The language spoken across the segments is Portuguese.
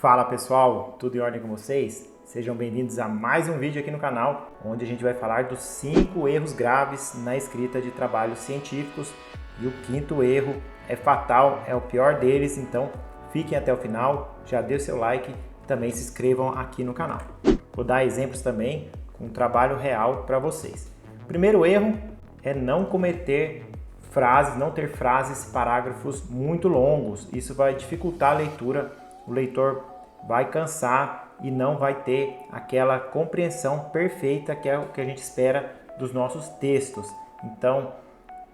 Fala pessoal, tudo em ordem com vocês? Sejam bem-vindos a mais um vídeo aqui no canal, onde a gente vai falar dos 5 erros graves na escrita de trabalhos científicos. E o quinto erro é fatal, é o pior deles, então fiquem até o final, já dê o seu like e também se inscrevam aqui no canal. Vou dar exemplos também com um trabalho real para vocês. O primeiro erro é não ter frases, parágrafos muito longos. Isso vai dificultar a leitura, o leitor vai cansar e não vai ter aquela compreensão perfeita que é o que a gente espera dos nossos textos. Então,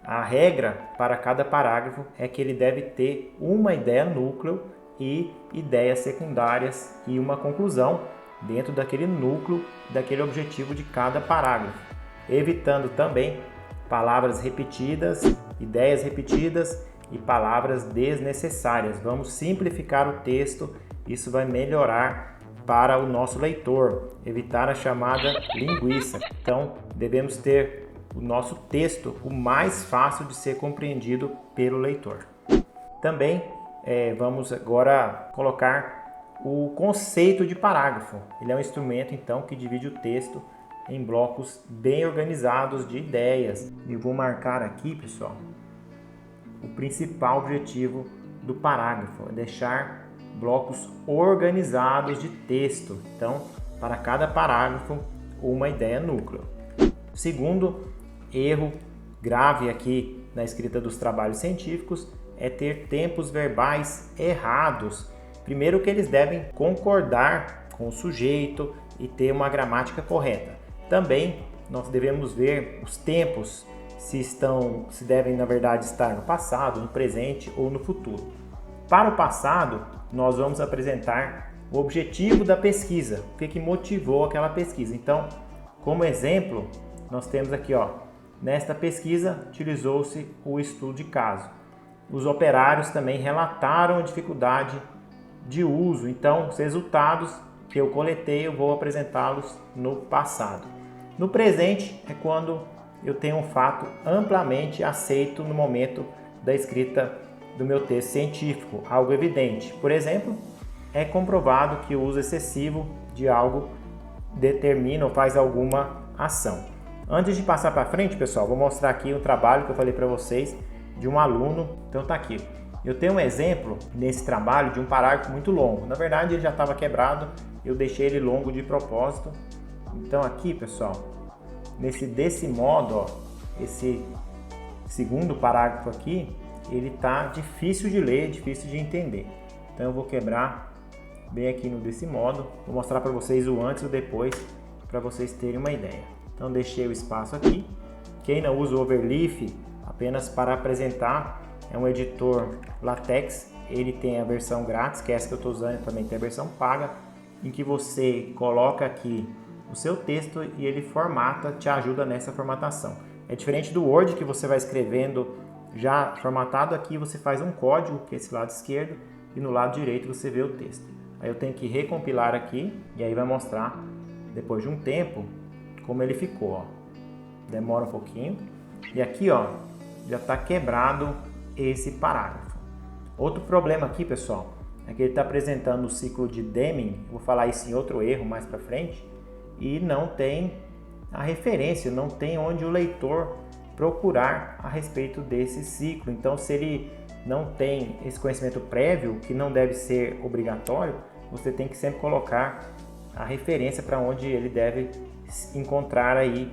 a regra para cada parágrafo é que ele deve ter uma ideia núcleo e ideias secundárias e uma conclusão dentro daquele núcleo, daquele objetivo de cada parágrafo, evitando também palavras repetidas, ideias repetidas e palavras desnecessárias. Vamos simplificar o texto, isso vai melhorar para o nosso leitor, evitar a chamada linguiça. Então, devemos ter o nosso texto o mais fácil de ser compreendido pelo leitor. Também vamos agora colocar o conceito de parágrafo. Ele é um instrumento, então, que divide o texto em blocos bem organizados de ideias. E vou marcar aqui, pessoal, o principal objetivo do parágrafo é deixar blocos organizados de texto. Então, para cada parágrafo, uma ideia núcleo. Segundo erro grave aqui na escrita dos trabalhos científicos é ter tempos verbais errados. Primeiro que eles devem concordar com o sujeito e ter uma gramática correta. Também nós devemos ver os tempos se devem na verdade estar no passado, no presente ou no futuro. Para o passado, nós vamos apresentar o objetivo da pesquisa, o que motivou aquela pesquisa. Então, como exemplo, nós temos aqui, nesta pesquisa utilizou-se o estudo de caso. Os operários também relataram a dificuldade de uso, então os resultados que eu coletei eu vou apresentá-los no passado. No presente é quando eu tenho um fato amplamente aceito no momento da escrita do meu texto científico, algo evidente. Por exemplo, é comprovado que o uso excessivo de algo determina ou faz alguma ação. Antes de passar para frente, pessoal, vou mostrar aqui um trabalho que eu falei para vocês de um aluno. Então tá aqui. Eu tenho um exemplo nesse trabalho de um parágrafo muito longo. Na verdade, ele já estava quebrado, eu deixei ele longo de propósito. Então aqui, pessoal, desse modo, esse segundo parágrafo aqui, ele tá difícil de ler, difícil de entender. Então eu vou quebrar bem aqui desse modo, vou mostrar para vocês o antes e o depois, para vocês terem uma ideia. Então deixei o espaço aqui. Quem não usa o Overleaf apenas para apresentar, é um editor LaTeX, ele tem a versão grátis, que é essa que eu estou usando, também tem a versão paga, em que você coloca aqui o seu texto e ele formata, te ajuda nessa formatação. É diferente do Word, que você vai escrevendo já formatado. Aqui você faz um código, que é esse lado esquerdo, e no lado direito você vê o texto. Aí eu tenho que recompilar aqui, e aí vai mostrar, depois de um tempo, como ele ficou. Demora um pouquinho. E aqui já está quebrado esse parágrafo. Outro problema aqui, pessoal, é que ele está apresentando o ciclo de Deming, vou falar isso em outro erro mais para frente, e não tem a referência, não tem onde o leitor procurar a respeito desse ciclo. Então, se ele não tem esse conhecimento prévio, que não deve ser obrigatório, você tem que sempre colocar a referência para onde ele deve encontrar aí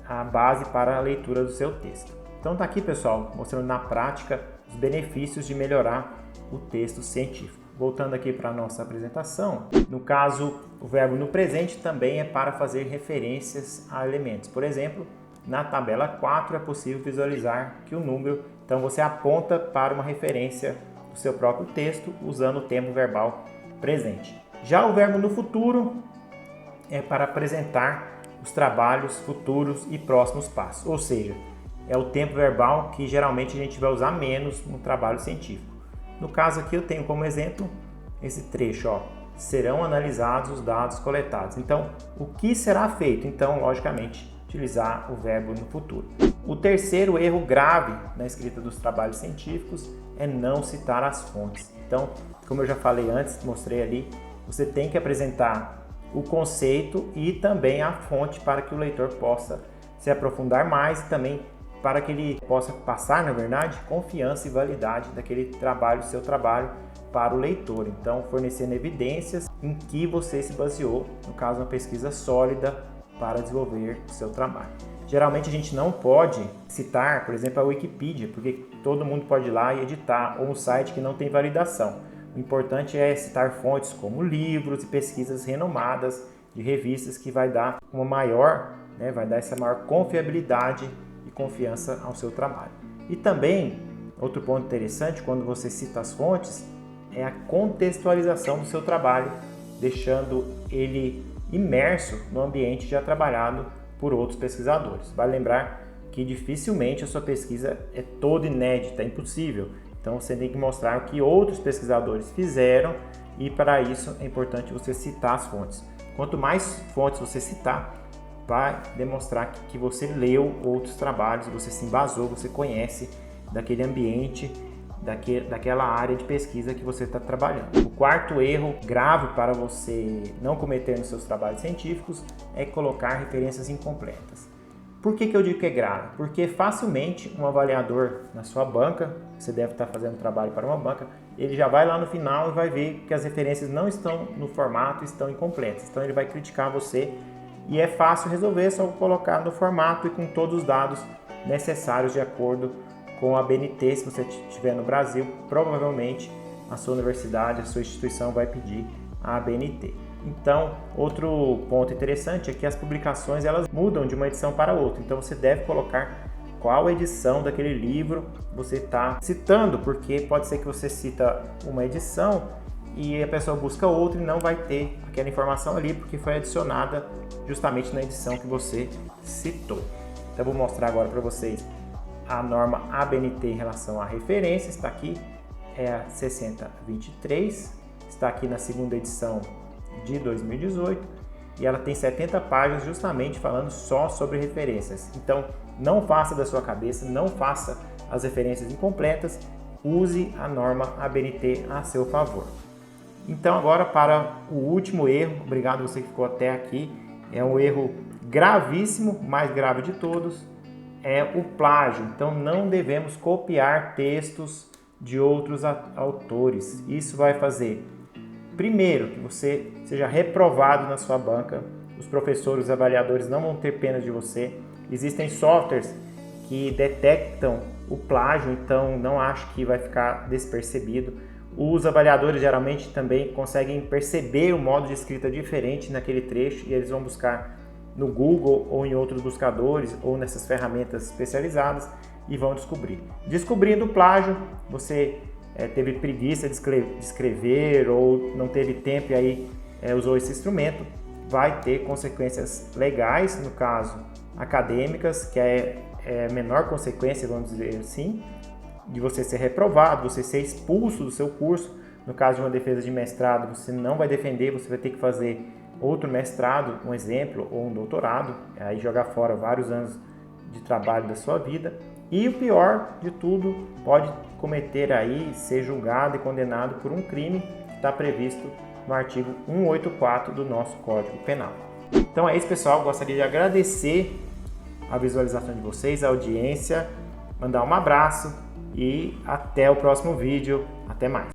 a base para a leitura do seu texto. Então tá aqui, pessoal, mostrando na prática os benefícios de melhorar o texto científico. Voltando aqui para a nossa apresentação, no caso, o verbo no presente também é para fazer referências a elementos. Por exemplo, na tabela 4 é possível visualizar que o número, então você aponta para uma referência do seu próprio texto usando o tempo verbal presente. Já o verbo no futuro é para apresentar os trabalhos futuros e próximos passos, ou seja, é o tempo verbal que geralmente a gente vai usar menos no trabalho científico. No caso aqui eu tenho como exemplo esse trecho, serão analisados os dados coletados. Então, o que será feito? Então, logicamente, utilizar o verbo no futuro. O terceiro erro grave na escrita dos trabalhos científicos é não citar as fontes. Então, como eu já falei antes, mostrei ali, você tem que apresentar o conceito e também a fonte para que o leitor possa se aprofundar mais e também para que ele possa passar, na verdade, confiança e validade daquele trabalho, seu trabalho, para o leitor. Então, fornecendo evidências em que você se baseou, no caso, uma pesquisa sólida para desenvolver o seu trabalho. Geralmente a gente não pode citar, por exemplo, a Wikipedia, porque todo mundo pode ir lá e editar, ou um site que não tem validação. O importante é citar fontes como livros e pesquisas renomadas de revistas que vai dar uma maior, vai dar essa maior confiabilidade e confiança ao seu trabalho. E também, outro ponto interessante, quando você cita as fontes, é a contextualização do seu trabalho, deixando ele imerso no ambiente já trabalhado por outros pesquisadores. Vale lembrar que dificilmente a sua pesquisa é toda inédita, é impossível. Então você tem que mostrar o que outros pesquisadores fizeram e para isso é importante você citar as fontes. Quanto mais fontes você citar, vai demonstrar que você leu outros trabalhos, você se embasou, você conhece daquele ambiente, daquela área de pesquisa que você está trabalhando. O quarto erro grave para você não cometer nos seus trabalhos científicos é colocar referências incompletas. Por que eu digo que é grave? Porque facilmente um avaliador na sua banca, você deve estar fazendo trabalho para uma banca, ele já vai lá no final e vai ver que as referências não estão no formato, estão incompletas. Então ele vai criticar você e é fácil resolver, é só colocar no formato e com todos os dados necessários de acordo com a ABNT. Se você estiver no Brasil, provavelmente a sua universidade, a sua instituição vai pedir a ABNT. Então, outro ponto interessante é que as publicações elas mudam de uma edição para outra. Então, você deve colocar qual edição daquele livro você está citando, porque pode ser que você cita uma edição e a pessoa busca outra e não vai ter aquela informação ali, porque foi adicionada justamente na edição que você citou. Então, eu vou mostrar agora para vocês a norma ABNT em relação à referência. Está aqui, é a 6023, está aqui na segunda edição de 2018 e ela tem 70 páginas justamente falando só sobre referências. Então, não faça da sua cabeça, não faça as referências incompletas, use a norma ABNT a seu favor. Então, agora para o último erro, obrigado você que ficou até aqui, é um erro gravíssimo, mais grave de todos, é o plágio. Então, não devemos copiar textos de outros autores. Isso vai fazer, primeiro, que você seja reprovado na sua banca. Os professores, os avaliadores não vão ter pena de você. Existem softwares que detectam o plágio, então não acho que vai ficar despercebido. Os avaliadores geralmente também conseguem perceber o modo de escrita diferente naquele trecho e eles vão buscar no Google ou em outros buscadores ou nessas ferramentas especializadas e vão descobrir. Descobrindo o plágio, você teve preguiça de escrever ou não teve tempo e aí usou esse instrumento, vai ter consequências legais, no caso acadêmicas, que é a menor consequência, vamos dizer assim, de você ser reprovado, você ser expulso do seu curso. No caso de uma defesa de mestrado, você não vai defender, você vai ter que fazer outro mestrado, um exemplo, ou um doutorado, aí jogar fora vários anos de trabalho da sua vida. E o pior de tudo, pode cometer aí, ser julgado e condenado por um crime que está previsto no artigo 184 do nosso Código Penal. Então é isso, pessoal. Gostaria de agradecer a visualização de vocês, a audiência, mandar um abraço e até o próximo vídeo. Até mais!